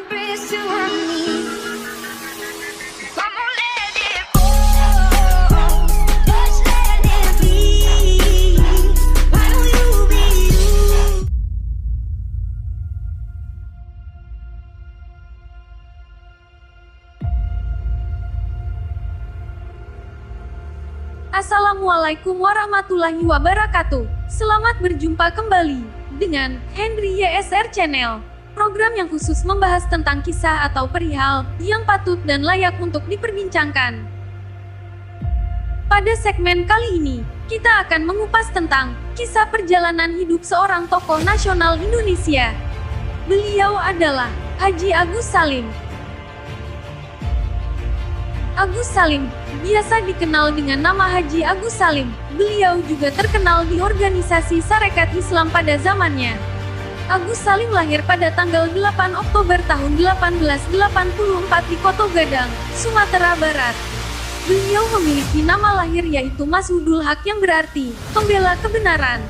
breathe to my knees. I'ma let it go, just let it be. Why don't you be you? Assalamualaikum warahmatullahi wabarakatuh. Selamat berjumpa kembali dengan Henry YSR Channel, program yang khusus membahas tentang kisah atau perihal yang patut dan layak untuk diperbincangkan. Pada segmen kali ini, kita akan mengupas tentang kisah perjalanan hidup seorang tokoh nasional Indonesia. Beliau adalah Haji Agus Salim. Agus Salim, biasa dikenal dengan nama Haji Agus Salim. Beliau juga terkenal di organisasi Sarekat Islam pada zamannya. Agus Salim lahir pada tanggal 8 Oktober tahun 1884 di Koto Gadang, Sumatera Barat. Beliau memiliki nama lahir yaitu Masudul Haq yang berarti pembela kebenaran.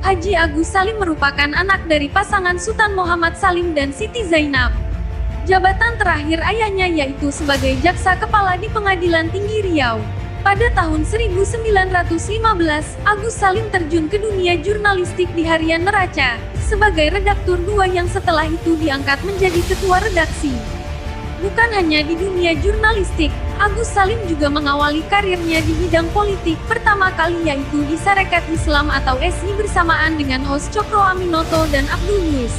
Haji Agus Salim merupakan anak dari pasangan Sultan Muhammad Salim dan Siti Zainab. Jabatan terakhir ayahnya yaitu sebagai jaksa kepala di Pengadilan Tinggi Riau. Pada tahun 1915, Agus Salim terjun ke dunia jurnalistik di Harian Neraca, sebagai redaktur 2 yang setelah itu diangkat menjadi ketua redaksi. Bukan hanya di dunia jurnalistik, Agus Salim juga mengawali karirnya di bidang politik pertama kali yaitu di Sarekat Islam atau SI bersamaan dengan Hos Cokro Aminoto dan Abdul Muiz.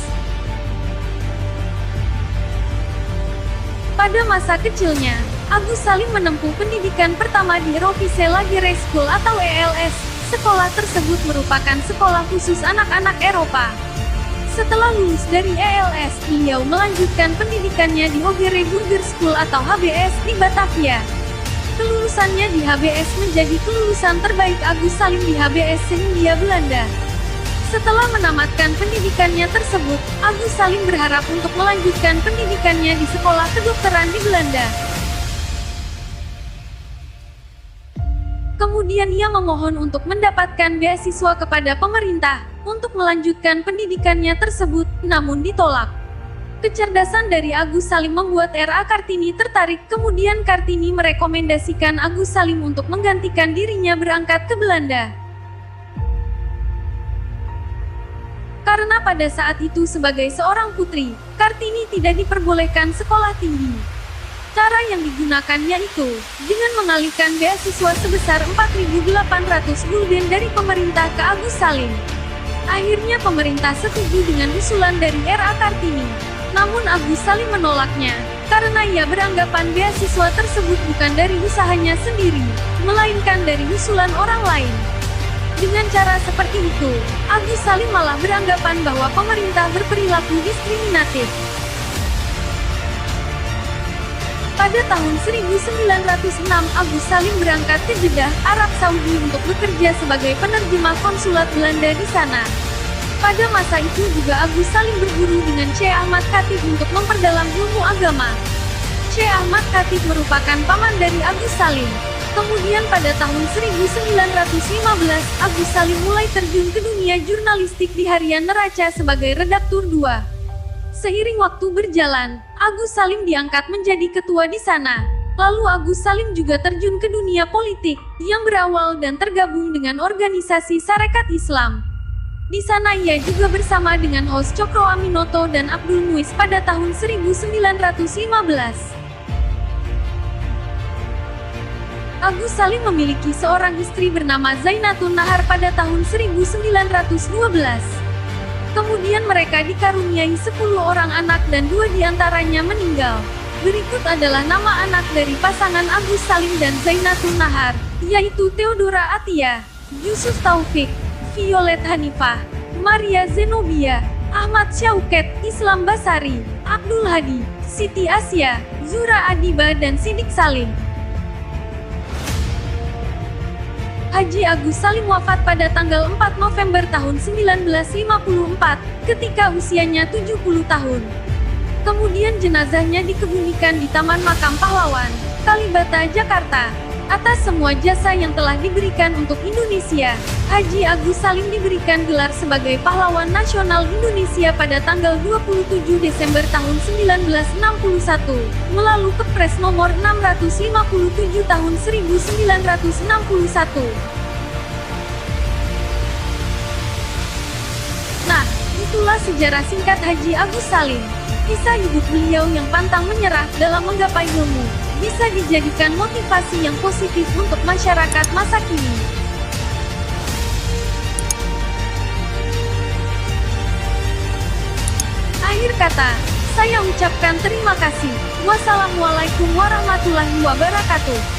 Pada masa kecilnya, Agus Salim menempuh pendidikan pertama di Eropise Laguerre School atau ELS. Sekolah tersebut merupakan sekolah khusus anak-anak Eropa. Setelah lulus dari ELS, beliau melanjutkan pendidikannya di Hoogere Burger School atau HBS di Batavia. Kelulusannya di HBS menjadi kelulusan terbaik Agus Salim di HBS se-Hindia Belanda. Setelah menamatkan pendidikannya tersebut, Agus Salim berharap untuk melanjutkan pendidikannya di sekolah kedokteran di Belanda. Kemudian ia memohon untuk mendapatkan beasiswa kepada pemerintah untuk melanjutkan pendidikannya tersebut, namun ditolak. Kecerdasan dari Agus Salim membuat R.A. Kartini tertarik, kemudian Kartini merekomendasikan Agus Salim untuk menggantikan dirinya berangkat ke Belanda. Karena pada saat itu sebagai seorang putri, Kartini tidak diperbolehkan sekolah tinggi. Cara yang digunakan yaitu dengan mengalihkan beasiswa sebesar 4.800 gulden dari pemerintah ke Agus Salim. Akhirnya pemerintah setuju dengan usulan dari R.A. Kartini. Namun Agus Salim menolaknya, karena ia beranggapan beasiswa tersebut bukan dari usahanya sendiri, melainkan dari usulan orang lain. Dengan cara seperti itu, Agus Salim malah beranggapan bahwa pemerintah berperilaku diskriminatif. Pada tahun 1906, Agus Salim berangkat ke Jeddah, Arab Saudi untuk bekerja sebagai penerjemah konsulat Belanda di sana. Pada masa itu juga Agus Salim berguru dengan Syekh Ahmad Khatib untuk memperdalam ilmu agama. Syekh Ahmad Khatib merupakan paman dari Agus Salim. Kemudian pada tahun 1915, Agus Salim mulai terjun ke dunia jurnalistik di Harian Neraca sebagai redaktur 2. Seiring waktu berjalan, Agus Salim diangkat menjadi ketua di sana. Lalu Agus Salim juga terjun ke dunia politik, yang berawal dan tergabung dengan organisasi Sarekat Islam. Di sana ia juga bersama dengan Hos Cokro Aminoto dan Abdul Muiz pada tahun 1915. Agus Salim memiliki seorang istri bernama Zainatun Nahar pada tahun 1912. Kemudian mereka dikaruniai 10 orang anak dan 2 diantaranya meninggal. Berikut adalah nama anak dari pasangan Agus Salim dan Zainatun Nahar, yaitu Theodora Atia, Yusuf Taufik, Violet Hanifah, Maria Zenobia, Ahmad Syauket, Islam Basari, Abdul Hadi, Siti Asya, Zura Adiba dan Sidik Salim. Haji Agus Salim wafat pada tanggal 4 November tahun 1954, ketika usianya 70 tahun. Kemudian jenazahnya dikebumikan di Taman Makam Pahlawan, Kalibata, Jakarta. atas semua jasa yang telah diberikan untuk Indonesia. Haji Agus Salim diberikan gelar sebagai Pahlawan Nasional Indonesia pada tanggal 27 Desember tahun 1961, melalui Kepres nomor 657 tahun 1961. Nah, itulah sejarah singkat Haji Agus Salim. Kisah hidup beliau yang pantang menyerah dalam menggapai ilmu, bisa dijadikan motivasi yang positif untuk masyarakat masa kini. Akhir kata, saya ucapkan terima kasih. Wassalamualaikum warahmatullahi wabarakatuh.